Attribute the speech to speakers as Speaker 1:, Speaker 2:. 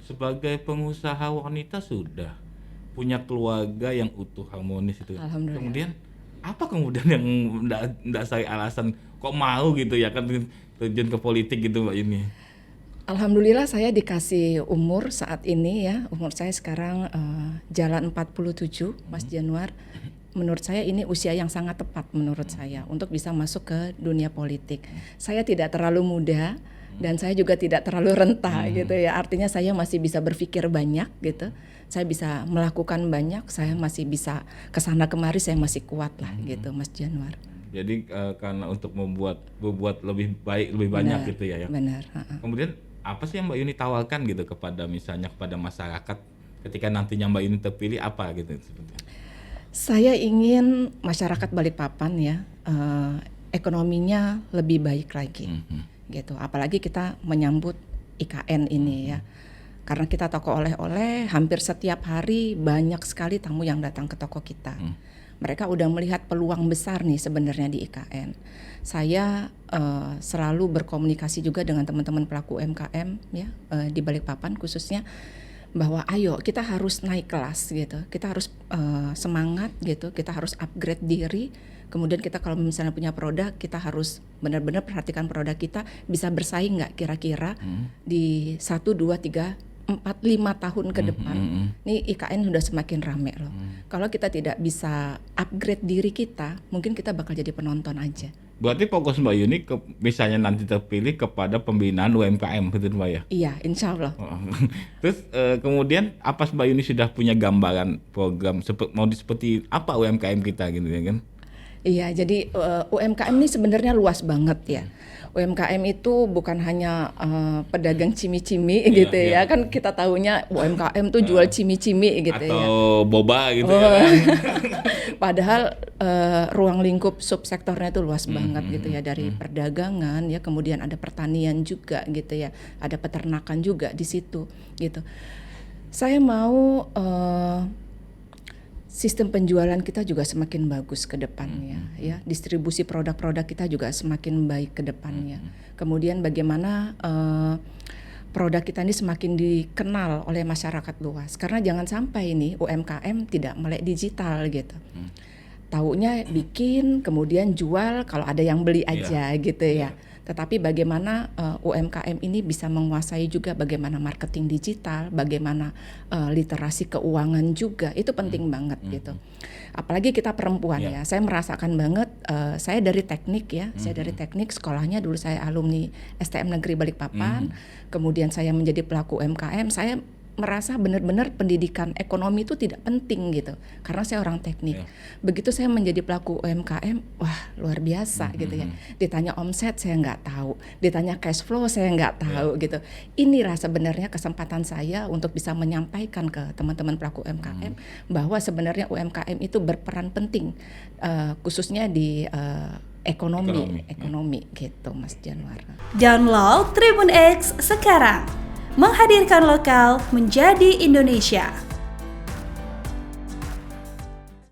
Speaker 1: sebagai pengusaha wanita sudah punya keluarga yang utuh harmonis itu.
Speaker 2: Alhamdulillah.
Speaker 1: Kemudian apa kemudian yang enggak saya alasan kok mau gitu ya kan terjun ke politik gitu Mbak Yuni?
Speaker 2: Alhamdulillah saya dikasih umur saat ini ya. Umur saya sekarang jalan 47, Mas Januar. Menurut saya ini usia yang sangat tepat menurut saya untuk bisa masuk ke dunia politik. Saya tidak terlalu muda dan saya juga tidak terlalu renta gitu ya. Artinya saya masih bisa berpikir banyak gitu. Saya bisa melakukan banyak, saya masih bisa kesana kemari, saya masih kuat lah gitu Mas Januar.
Speaker 1: Jadi karena untuk berbuat lebih baik, lebih banyak gitu ya.
Speaker 2: Benar.
Speaker 1: Kemudian apa sih yang Mbak Yuni tawarkan gitu kepada misalnya kepada masyarakat ketika nantinya Mbak Yuni terpilih apa gitu sebetulnya?
Speaker 2: Saya ingin masyarakat Balikpapan ya ekonominya lebih baik lagi gitu. Apalagi kita menyambut IKN ini ya. Karena kita toko oleh-oleh, hampir setiap hari banyak sekali tamu yang datang ke toko kita. Mereka udah melihat peluang besar nih sebenarnya di IKN. Saya selalu berkomunikasi juga dengan teman-teman pelaku UMKM ya di Balikpapan khususnya, bahwa ayo kita harus naik kelas gitu, kita harus semangat gitu, kita harus upgrade diri. Kemudian kita kalau misalnya punya produk, kita harus benar-benar perhatikan produk kita bisa bersaing nggak kira-kira di 1, 2, 3, 4, 5 tahun ke depan. Nih IKN sudah semakin rame loh. Kalau kita tidak bisa upgrade diri kita, mungkin kita bakal jadi penonton aja.
Speaker 1: Berarti fokus Mbak Yuni misalnya nanti terpilih kepada pembinaan UMKM gitu Mbak ya?
Speaker 2: Iya, insya Allah.
Speaker 1: Terus kemudian apa Mbak Yuni sudah punya gambaran program mau seperti apa UMKM kita gitu ya kan?
Speaker 2: Iya, jadi UMKM ini sebenarnya luas banget ya. UMKM itu bukan hanya pedagang cimi-cimi gitu ya. Kan kita tahunya UMKM tuh jual cimi-cimi gitu
Speaker 1: atau
Speaker 2: ya.
Speaker 1: Atau boba gitu ya kan.
Speaker 2: Padahal ruang lingkup subsektornya itu luas banget gitu ya, dari perdagangan ya, kemudian ada pertanian juga gitu ya. Ada peternakan juga di situ gitu. Saya mau sistem penjualan kita juga semakin bagus ke depannya ya. Distribusi produk-produk kita juga semakin baik ke depannya. Kemudian bagaimana produk kita ini semakin dikenal oleh masyarakat luas. Karena jangan sampai ini UMKM tidak melek digital gitu. Taunya bikin kemudian jual kalau ada yang beli aja gitu ya. Tetapi bagaimana UMKM ini bisa menguasai juga bagaimana marketing digital, bagaimana literasi keuangan juga, itu penting banget gitu. Apalagi kita perempuan ya, saya merasakan banget, saya dari teknik ya, saya dari teknik, sekolahnya dulu saya alumni STM Negeri Balikpapan, kemudian saya menjadi pelaku UMKM, saya merasa benar-benar pendidikan ekonomi itu tidak penting gitu, karena saya orang teknik. Begitu saya menjadi pelaku UMKM, wah luar biasa gitu ya. Ditanya omset saya nggak tahu, ditanya cash flow saya nggak tahu gitu. Inilah sebenarnya kesempatan saya untuk bisa menyampaikan ke teman-teman pelaku UMKM bahwa sebenarnya UMKM itu berperan penting, khususnya di ekonomi gitu Mas Januar.
Speaker 3: Download Tribun X sekarang. Menghadirkan lokal menjadi Indonesia.